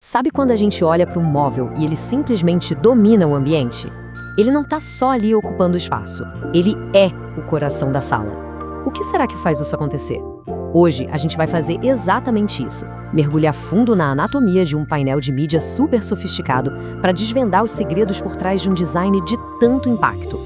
Sabe quando a gente olha para um móvel e ele simplesmente domina o ambiente? Ele não está só ali ocupando espaço, ele é o coração da sala. O que será que faz isso acontecer? Hoje a gente vai fazer exatamente isso, mergulhar fundo na anatomia de um painel de mídia super sofisticado para desvendar os segredos por trás de um design de tanto impacto.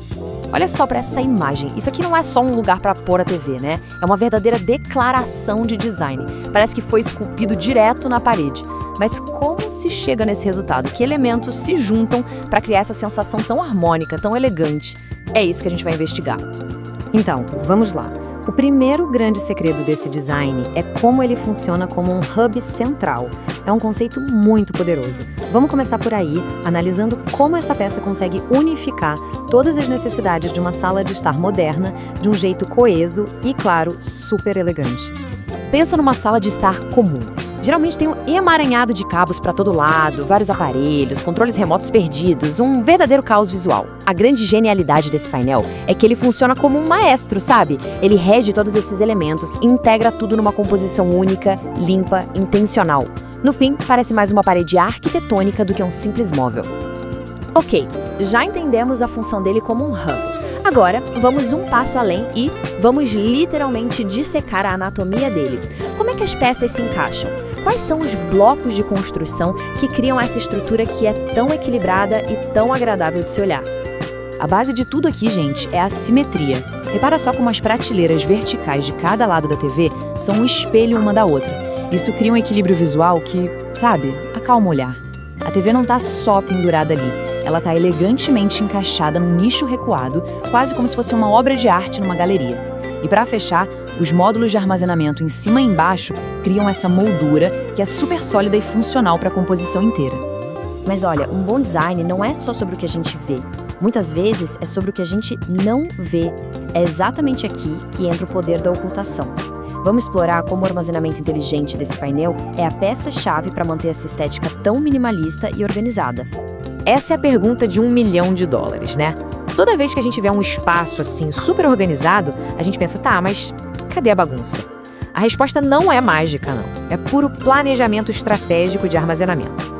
Olha só para essa imagem. Isso aqui não é só um lugar para pôr a TV, né? É uma verdadeira declaração de design. Parece que foi esculpido direto na parede. Mas como se chega nesse resultado? Que elementos se juntam para criar essa sensação tão harmônica, tão elegante? É isso que a gente vai investigar. Então, vamos lá. O primeiro grande segredo desse design é como ele funciona como um hub central. É um conceito muito poderoso. Vamos começar por aí, analisando como essa peça consegue unificar todas as necessidades de uma sala de estar moderna, de um jeito coeso e, claro, super elegante. Pensa numa sala de estar comum. Geralmente tem um emaranhado de cabos para todo lado, vários aparelhos, controles remotos perdidos, um verdadeiro caos visual. A grande genialidade desse painel é que ele funciona como um maestro, sabe? Ele rege todos esses elementos e integra tudo numa composição única, limpa, intencional. No fim, parece mais uma parede arquitetônica do que um simples móvel. Ok, já entendemos a função dele como um hub. Agora, vamos um passo além e vamos literalmente dissecar a anatomia dele. Como é que as peças se encaixam? Quais são os blocos de construção que criam essa estrutura que é tão equilibrada e tão agradável de se olhar? A base de tudo aqui, gente, é a simetria. Repara só como as prateleiras verticais de cada lado da TV são um espelho uma da outra. Isso cria um equilíbrio visual que, sabe, acalma o olhar. A TV não está só pendurada ali. Ela está elegantemente encaixada num nicho recuado, quase como se fosse uma obra de arte numa galeria. E para fechar, os módulos de armazenamento em cima e embaixo criam essa moldura que é super sólida e funcional para a composição inteira. Mas olha, um bom design não é só sobre o que a gente vê. Muitas vezes é sobre o que a gente não vê. É exatamente aqui que entra o poder da ocultação. Vamos explorar como o armazenamento inteligente desse painel é a peça-chave para manter essa estética tão minimalista e organizada. Essa é a pergunta de $1 milhão, né? Toda vez que a gente vê um espaço assim super organizado, a gente pensa, tá, mas cadê a bagunça? A resposta não é mágica, não. É puro planejamento estratégico de armazenamento.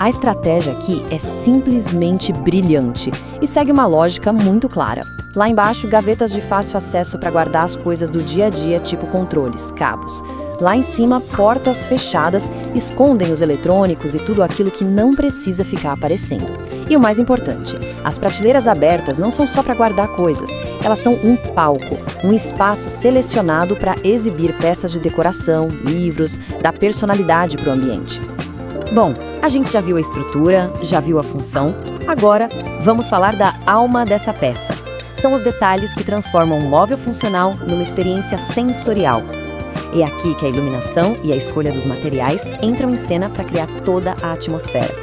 A estratégia aqui é simplesmente brilhante e segue uma lógica muito clara. Lá embaixo, gavetas de fácil acesso para guardar as coisas do dia a dia, tipo controles, cabos. Lá em cima, portas fechadas escondem os eletrônicos e tudo aquilo que não precisa ficar aparecendo. E o mais importante, as prateleiras abertas não são só para guardar coisas, elas são um palco, um espaço selecionado para exibir peças de decoração, livros, dar personalidade para o ambiente. Bom, a gente já viu a estrutura, já viu a função, agora vamos falar da alma dessa peça. São os detalhes que transformam um móvel funcional numa experiência sensorial. É aqui que a iluminação e a escolha dos materiais entram em cena para criar toda a atmosfera.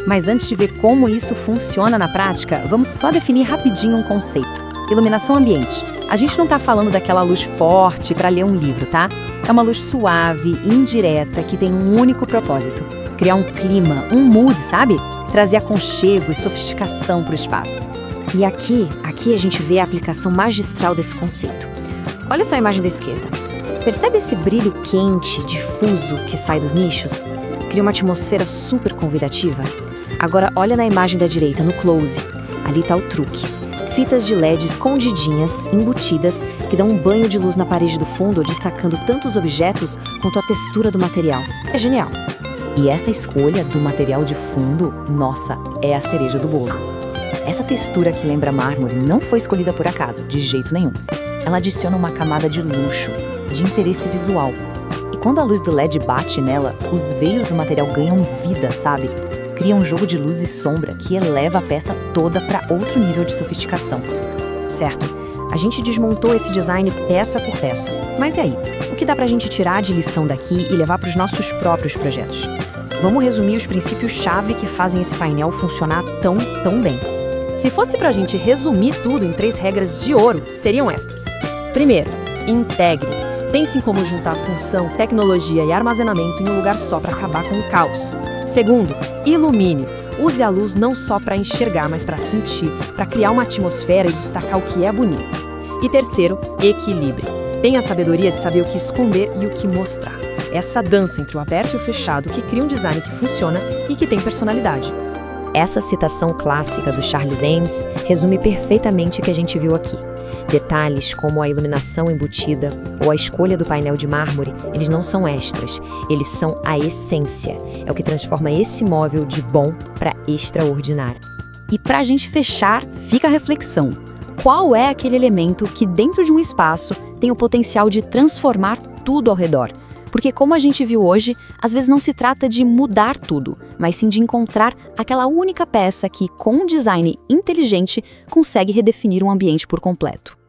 Mas antes de ver como isso funciona na prática, vamos só definir rapidinho um conceito. Iluminação ambiente. A gente não está falando daquela luz forte para ler um livro, tá? É uma luz suave, indireta, que tem um único propósito: criar um clima, um mood, sabe? Trazer aconchego e sofisticação para o espaço. E aqui a gente vê a aplicação magistral desse conceito. Olha só a imagem da esquerda. Percebe esse brilho quente, difuso que sai dos nichos? Cria uma atmosfera super convidativa. Agora olha na imagem da direita, no close. Ali está o truque. Fitas de LED escondidinhas, embutidas, que dão um banho de luz na parede do fundo, destacando tanto os objetos quanto a textura do material. É genial. E essa escolha do material de fundo, nossa, é a cereja do bolo. Essa textura que lembra mármore não foi escolhida por acaso, de jeito nenhum. Ela adiciona uma camada de luxo, de interesse visual. E quando a luz do LED bate nela, os veios do material ganham vida, sabe? Cria um jogo de luz e sombra que eleva a peça toda para outro nível de sofisticação. Certo, a gente desmontou esse design peça por peça. Mas e aí? O que dá pra gente tirar de lição daqui e levar para os nossos próprios projetos? Vamos resumir os princípios-chave que fazem esse painel funcionar tão bem. Se fosse pra gente resumir tudo em 3 regras de ouro, seriam estas. Primeiro, integre. Pense em como juntar função, tecnologia e armazenamento em um lugar só para acabar com o caos. Segundo, ilumine. Use a luz não só para enxergar, mas para sentir, para criar uma atmosfera e destacar o que é bonito. E terceiro, equilibre. Tenha a sabedoria de saber o que esconder e o que mostrar. Essa dança entre o aberto e o fechado que cria um design que funciona e que tem personalidade. Essa citação clássica do Charles Ames resume perfeitamente o que a gente viu aqui. Detalhes como a iluminação embutida ou a escolha do painel de mármore, eles não são extras, eles são a essência. É o que transforma esse móvel de bom para extraordinário. E para a gente fechar, fica a reflexão. Qual é aquele elemento que dentro de um espaço tem o potencial de transformar tudo ao redor? Porque como a gente viu hoje, às vezes não se trata de mudar tudo, mas sim de encontrar aquela única peça que, com um design inteligente, consegue redefinir um ambiente por completo.